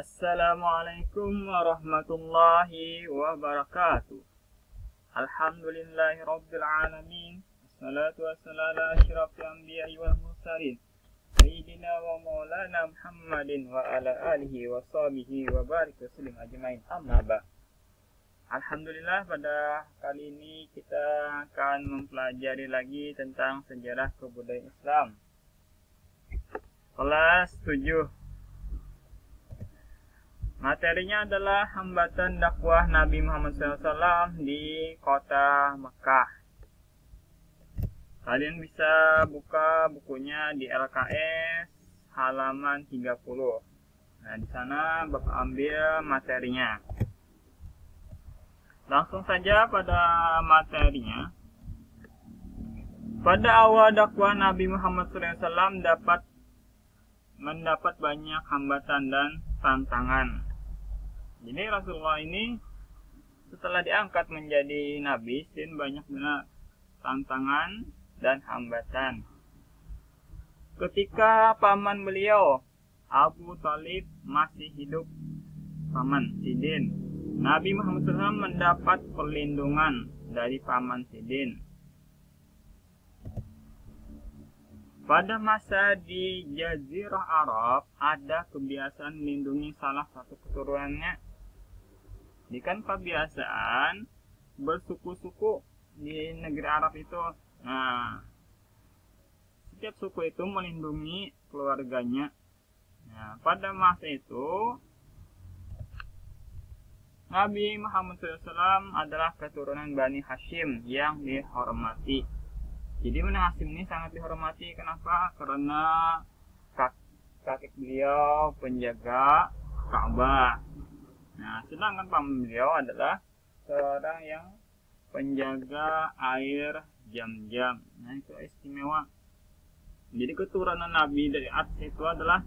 Assalamualaikum warahmatullahi wabarakatuh. Alhamdulillahirabbil alamin. Wassalatu wassalamu ala asyrafil anbiya'i wal mursalin. Sayyidina wa maulana Muhammadin wa ala alihi wa sahbihi wa barik wasallim ajmain. Amma ba'd. Alhamdulillah, pada kali ini kita akan mempelajari lagi tentang sejarah kebudayaan Islam. Kelas 7. Materinya adalah hambatan dakwah Nabi Muhammad SAW di kota Mekah. Kalian bisa buka bukunya di LKS halaman 30. Nah, di sana Bapak ambil materinya. Langsung saja pada materinya. Pada awal dakwah Nabi Muhammad SAW mendapat banyak hambatan dan tantangan. Jadi Rasulullah ini setelah diangkat menjadi nabi, banyak benar tantangan dan hambatan. Ketika paman beliau Abu Thalib masih hidup, paman Sidin, Nabi Muhammad SAW mendapat perlindungan dari paman Sidin. Pada masa di Jazirah Arab ada kebiasaan melindungi salah satu keturunannya. Ini kan kebiasaan bersuku-suku di negeri Arab itu. Nah, setiap suku itu melindungi keluarganya. Nah, pada masa itu Nabi Muhammad SAW adalah keturunan Bani Hashim yang dihormati. Jadi Bani Hashim ini sangat dihormati. Kenapa? Karena kakek beliau penjaga Ka'bah. Nah, sedangkan paman beliau adalah seorang yang penjaga air Zam-Zam. Nah, itu istimewa. Jadi keturunan Nabi dari atas itu adalah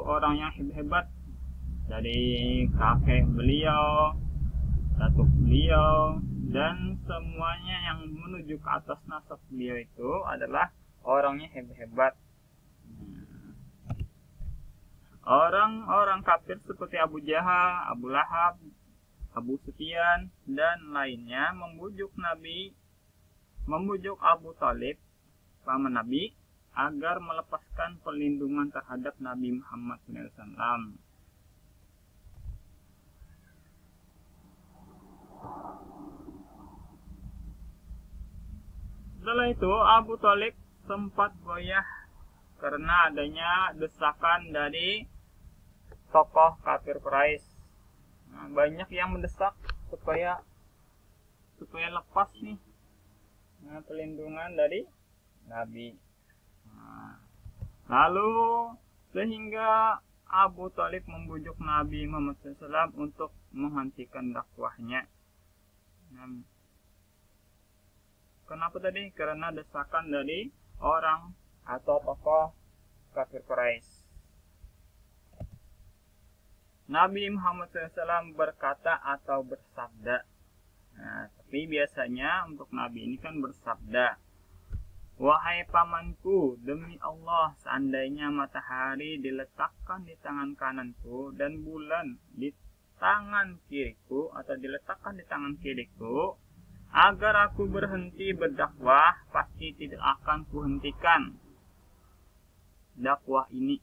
orang yang hebat. Dari kakek beliau, datuk beliau, dan semuanya yang menuju ke atas nasab beliau itu adalah orangnya hebat. Orang-orang kafir seperti Abu Jahal, Abu Lahab, Abu Sufyan, dan lainnya membujuk Abu Thalib, paman Nabi, agar melepaskan perlindungan terhadap Nabi Muhammad SAW. Setelah itu Abu Thalib sempat goyah karena adanya desakan dari tokoh kafir Quraisy. Nah, banyak yang mendesak supaya lepas nih perlindungan dari Nabi. Nah, lalu sehingga Abu Thalib membujuk Nabi Muhammad SAW untuk menghentikan dakwahnya. Kenapa tadi? Karena desakan dari orang atau tokoh kafir Quraisy. Nabi Muhammad SAW berkata atau bersabda. Nah, tapi biasanya untuk Nabi ini kan bersabda. Wahai pamanku, demi Allah, seandainya matahari diletakkan di tangan kananku dan bulan di tangan kiriku atau diletakkan di tangan kiriku, agar aku berhenti berdakwah, pasti tidak akan kuhentikan dakwah ini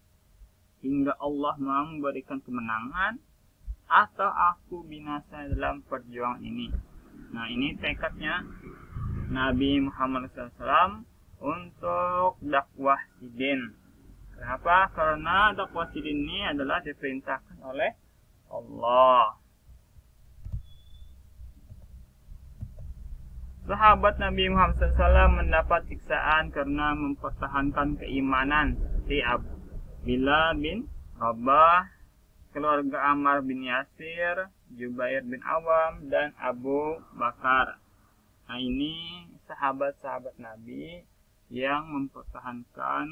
hingga Allah memberikan kemenangan atau aku binasa dalam perjuangan ini. Nah, ini tekadnya Nabi Muhammad SAW untuk dakwah Sidin. Kenapa? Karena dakwah Sidin ini adalah diperintahkan oleh Allah. Sahabat Nabi Muhammad SAW mendapat siksaan karena mempertahankan keimanan seperti Bilal bin Rabah, keluarga Ammar bin Yasir, Jubair bin Awam, dan Abu Bakar. Nah, ini sahabat-sahabat Nabi yang mempertahankan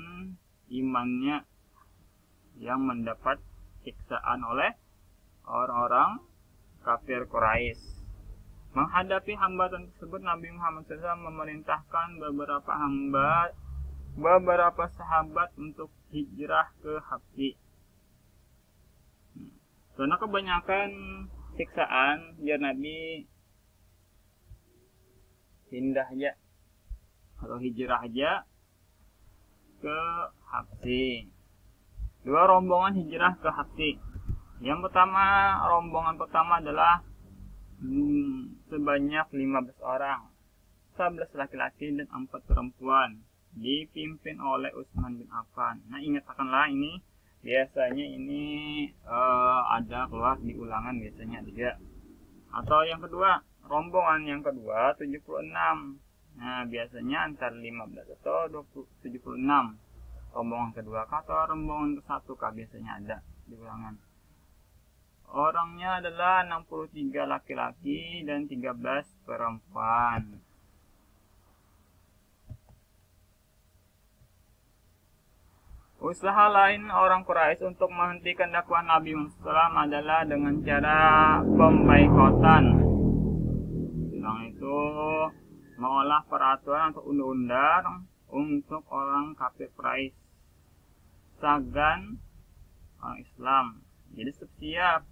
imannya, yang mendapat siksaan oleh orang-orang kafir Quraisy. Menghadapi hambatan tersebut, Nabi Muhammad SAW memerintahkan beberapa sahabat untuk hijrah ke Habsyi. Karena kebanyakan siksaan biar Nabi pindah aja atau hijrah aja ke Habsyi. Dua rombongan hijrah ke Habsyi. Yang pertama, rombongan pertama adalah sebanyak 15 orang, 11 laki-laki dan 4 perempuan, dipimpin oleh Utsman bin Affan. Nah, ingatkanlah ini biasanya ini ada keluar di ulangan biasanya juga. Atau yang kedua, rombongan yang kedua 76. Nah, biasanya antara 15 atau 76. Rombongan kedua atau rombongan ke satu biasanya ada di ulangan. Orangnya adalah 63 laki-laki dan 13 perempuan. Usaha lain orang Quraisy untuk menghentikan dakwah Nabi Muhammad SAW adalah dengan cara pemboikotan. Yang itu mengolah peraturan atau undang-undang untuk orang kafir Quraisy, sagan orang Islam. Jadi siap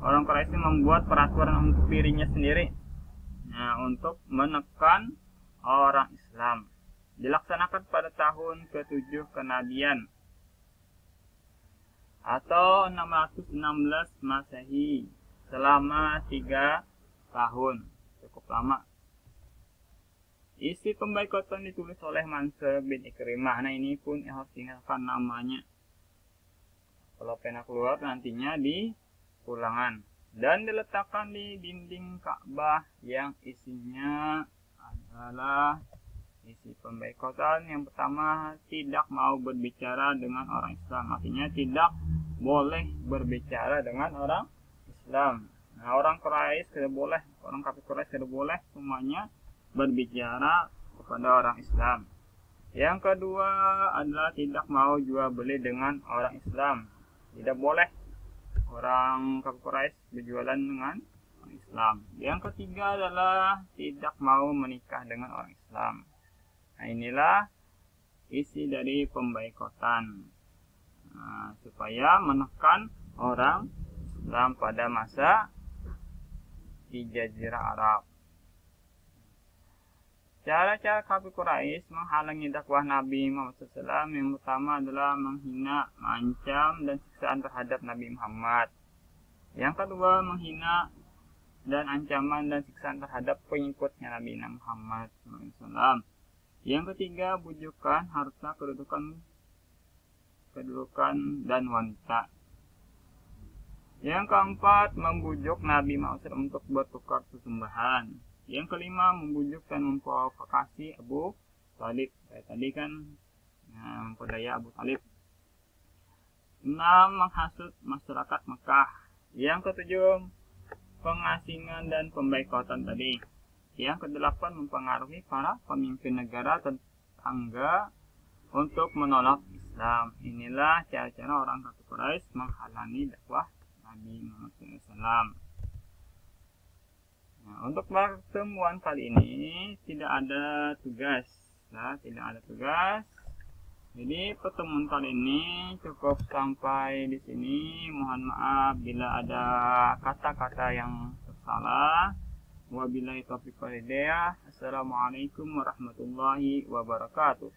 orang Quraisy membuat peraturan untuk dirinya sendiri, nah, untuk menekan orang Islam. Dilaksanakan pada tahun ke-7 kenabian atau 616 Masehi, selama 3 tahun, cukup lama. Isi pemboikotan ditulis oleh Mansur bin Ikrimah. Nah, ini pun harus diingatkan namanya. Kalau pena keluar nantinya di ulangan. Dan diletakkan di dinding Ka'bah yang isinya adalah isi pemboikotan. Yang pertama, tidak mau berbicara dengan orang Islam. Artinya tidak boleh berbicara dengan orang Islam. Nah, orang Quraisy tidak boleh, orang kafir Quraisy tidak boleh semuanya berbicara kepada orang Islam. Yang kedua adalah tidak mau jual beli dengan orang Islam. Tidak boleh orang kafir Quraisy berjualan dengan orang Islam. Yang ketiga adalah tidak mau menikah dengan orang Islam. Nah, inilah isi dari pemboikotan, supaya menekan orang Islam pada masa di Jazirah Arab. Cara-cara kafir Quraisy menghalangi dakwah Nabi Muhammad SAW yang pertama adalah menghina, mengancam, dan siksaan terhadap Nabi Muhammad. Yang kedua, menghina dan ancaman dan siksaan terhadap pengikutnya Nabi Muhammad SAW. Yang ketiga, bujukan, harta, kedudukan dan wanita. Yang keempat, membujuk Nabi Muhammad SAW untuk bertukar sesembahan. Yang kelima, membujuk dan memprovokasi Abu Thalib. Tadi kan memperdaya Abu Thalib. 6. Menghasut masyarakat Mekah. Yang ketujuh, pengasingan dan pemboikotan tadi. Yang kedelapan, mempengaruhi para pemimpin negara tetangga untuk menolak Islam. Inilah cara-cara orang kafir Quraisy menghalangi dakwah Nabi Muhammad SAW. Nah, untuk pertemuan kali ini tidak ada tugas, Jadi pertemuan kali ini cukup sampai di sini. Mohon maaf bila ada kata-kata yang salah. Wabillahi taufiq wal hidayah. Assalamualaikum warahmatullahi wabarakatuh.